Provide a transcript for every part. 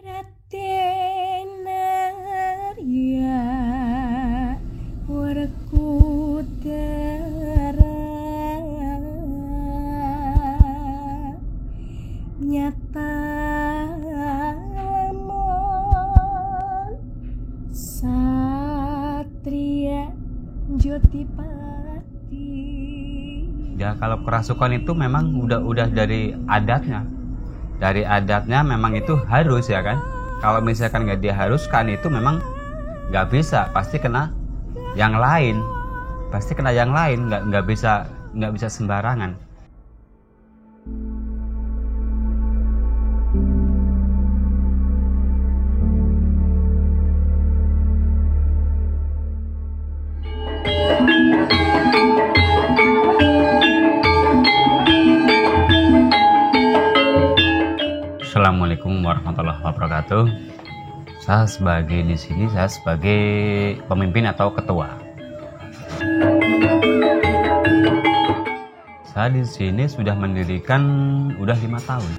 Raden Arya Werkudara nyata lamon Satria Jotipati. Ya kalau kerasukan itu memang udah dari adatnya. Dari adatnya memang itu harus ya kan. Kalau misalkan nggak diharuskan itu memang nggak bisa, pasti kena yang lain. Pasti kena yang lain, nggak bisa sembarangan. Assalamualaikum warahmatullahi wabarakatuh. Saya sebagai pemimpin atau ketua. Saya di sini sudah mendirikan udah 5 tahun.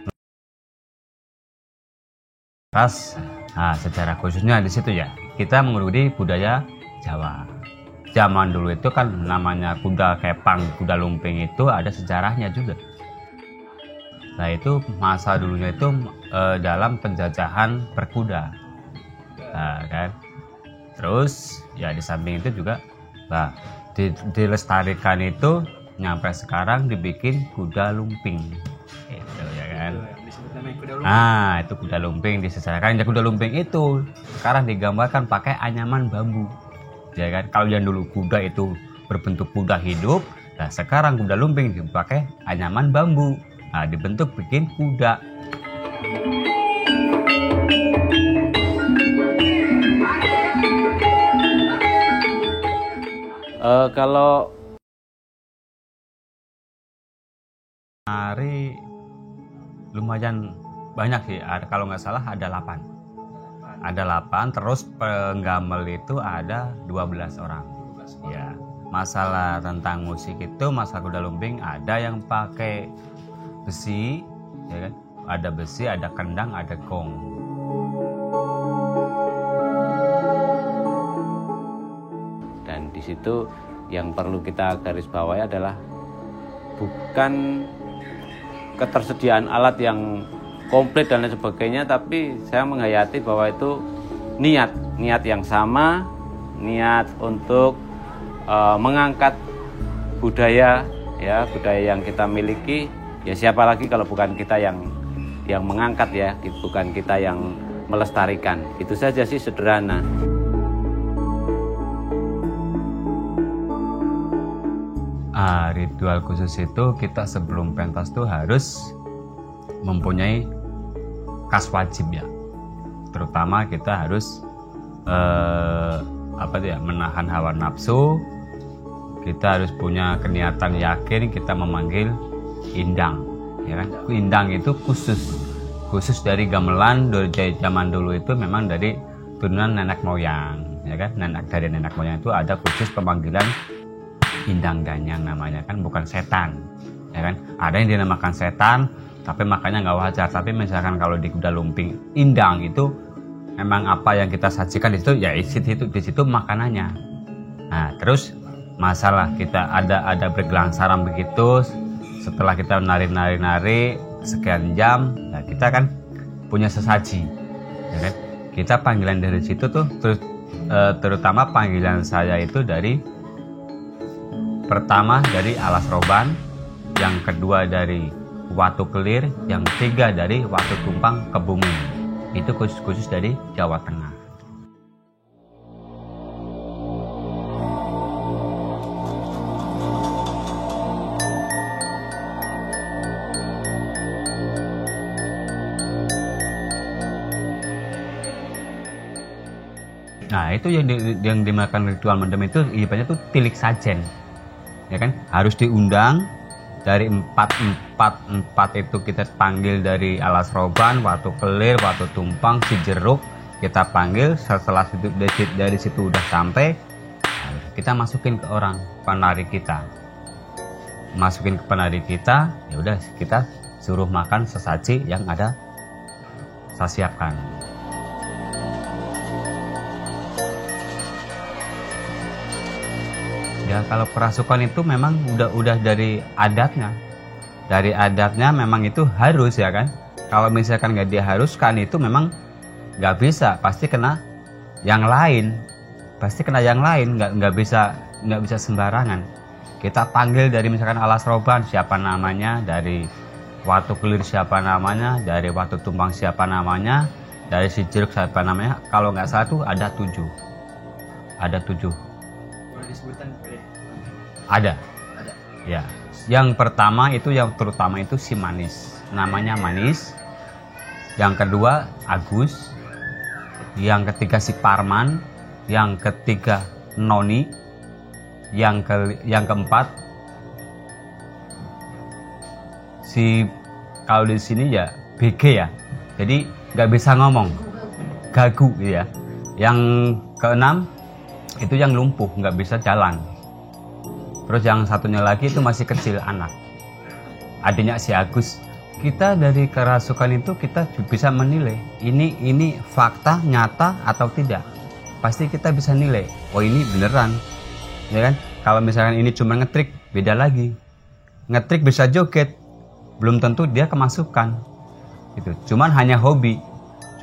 Nah, secara khususnya di situ ya, kita mengikuti budaya Jawa. Zaman dulu itu kan namanya kuda kepang, kuda lumping itu ada sejarahnya juga. Nah itu masa dulunya itu dalam penjajahan berkuda, nah, kan. Terus ya di samping itu juga, nah, dilestarikan itu nyampe sekarang dibikin kuda lumping, itu ya kan. Nah itu kuda lumping disesuaikan. Ya kuda lumping itu sekarang digambarkan pakai anyaman bambu, ya kan. Kalau yang dulu kuda itu berbentuk kuda hidup, nah sekarang kuda lumping dipakai anyaman bambu. Nah, dibentuk bikin kuda. Kalau hari lumayan banyak sih. Kalau nggak salah ada 8. Ada 8, terus penggamel itu ada 12 orang. Ya, masalah tentang musik itu, masalah kuda lumping ada yang pakai besi, ya kan? Ada besi, ada kendang, ada gong. Dan di situ yang perlu kita garis bawahi adalah bukan ketersediaan alat yang komplit dan lain sebagainya, tapi saya menghayati bahwa itu niat yang sama, niat untuk mengangkat budaya yang kita miliki. Ya siapa lagi kalau bukan kita yang mengangkat ya, bukan kita yang melestarikan. Itu saja sih, sederhana. Ritual khusus itu kita sebelum pentas tuh harus mempunyai kas wajib ya. Terutama kita harus menahan hawa nafsu. Kita harus punya keniatan yakin kita memanggil indang, ya kan? Indang itu khusus dari gamelan dari zaman dulu itu memang dari turunan nenek moyang, ya kan? Dari nenek moyang itu ada khusus pemanggilan indang danyang namanya kan, bukan setan, ya kan? Ada yang dinamakan setan, tapi makanya nggak wajar. Tapi misalkan kalau di kuda lumping indang itu memang apa yang kita sajikan di situ ya di situ makanannya. Nah terus masalah kita ada bergelangsaran begitu. Setelah kita nari sekian jam, nah kita kan punya sesaji, ya kan? Kita panggilan dari situ tuh, terutama panggilan saya itu pertama dari alas roban, yang kedua dari watu kelir, yang ketiga dari watu tumpang kebumen. Itu khusus dari Jawa Tengah. Nah itu yang dimakan ritual mendem itu ibaratnya tuh tilik sajen, ya kan, harus diundang dari empat itu kita panggil dari alas roban, watu kelir, watu tumpang, si jeruk kita panggil. Setelah itu dari situ udah sampai, kita masukin ke orang penari kita, ya udah kita suruh makan sesaji yang ada saya siapkan. Ya kalau kerasukan itu memang udah dari adatnya. Dari adatnya memang itu harus ya kan. Kalau misalkan nggak diharuskan itu memang nggak bisa, pasti kena yang lain. Pasti kena yang lain, nggak bisa sembarangan. Kita panggil dari misalkan alas roban siapa namanya, dari watu kelir siapa namanya, dari watu tumpang siapa namanya, dari si jeruk siapa namanya. Kalau nggak salah tuh ada 7. Ada 7. Boleh disebutan? Ada. Ya. Yang pertama itu yang terutama itu si Manis. Namanya Manis. Yang kedua Agus. Yang ketiga si Parman. Yang ketiga Noni. Yang keempat si, kalau di sini ya BG ya. Jadi nggak bisa ngomong. Gagu gitu ya. Yang keenam itu yang lumpuh, nggak bisa jalan. Terus yang satunya lagi itu masih kecil, anak. Adanya si Agus. Kita dari kerasukan itu kita bisa menilai ini fakta nyata atau tidak. Pasti kita bisa nilai, oh ini beneran. Ya kan? Kalau misalkan ini cuma ngetrik, beda lagi. Ngetrik bisa joget, belum tentu dia kemasukan. Gitu. Cuman hanya hobi.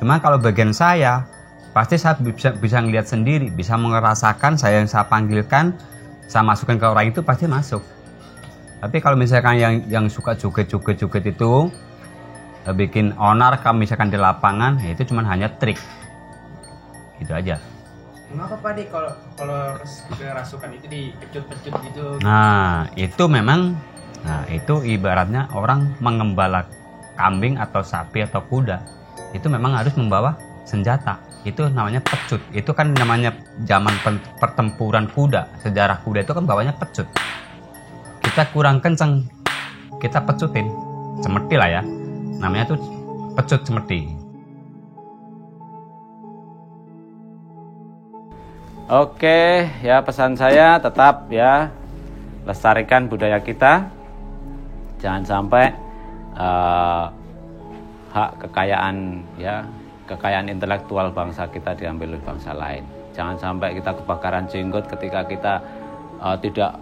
Cuman kalau bagian saya, pasti saya bisa ngelihat sendiri, bisa merasakan saya yang saya panggilkan, saya masukkan ke orang itu pasti masuk. Tapi kalau misalkan yang suka joget itu bikin onar, kalau misalkan di lapangan, ya itu cuma hanya trik. Gitu aja. Kenapa Pak Dik kalau kerasukan itu dipecut-pecut gitu? Nah, itu memang, itu ibaratnya orang mengembala kambing atau sapi atau kuda. Itu memang harus membawa senjata. Itu namanya pecut. Itu kan namanya zaman pertempuran kuda. Sejarah kuda itu kan bawanya pecut. Kita kurang kenceng, kita pecutin. Cemeti lah ya. Namanya tuh pecut cemeti. Oke, ya pesan saya tetap ya lestarikan budaya kita. Jangan sampai hak kekayaan ya, kekayaan intelektual bangsa kita diambil oleh bangsa lain. Jangan sampai kita kebakaran jenggot ketika kita tidak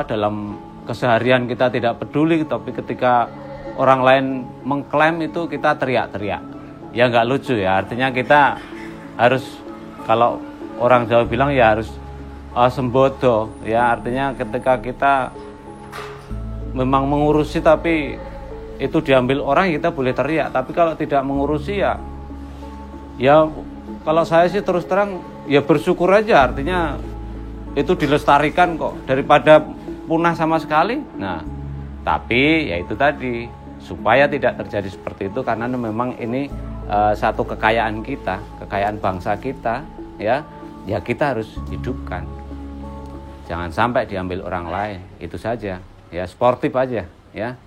dalam keseharian kita tidak peduli, tapi ketika orang lain mengklaim itu kita teriak-teriak. Ya nggak lucu ya. Artinya kita harus, kalau orang Jawa bilang ya harus sembodo ya. Artinya ketika kita memang mengurusi tapi itu diambil orang, kita boleh teriak. Tapi kalau tidak mengurusi ya kalau saya sih terus terang ya bersyukur aja. Artinya itu dilestarikan kok, daripada punah sama sekali. Nah, tapi ya itu tadi, supaya tidak terjadi seperti itu, karena memang ini satu kekayaan kita, kekayaan bangsa kita ya kita harus hidupkan. Jangan sampai diambil orang lain. Itu saja ya, sportif aja ya.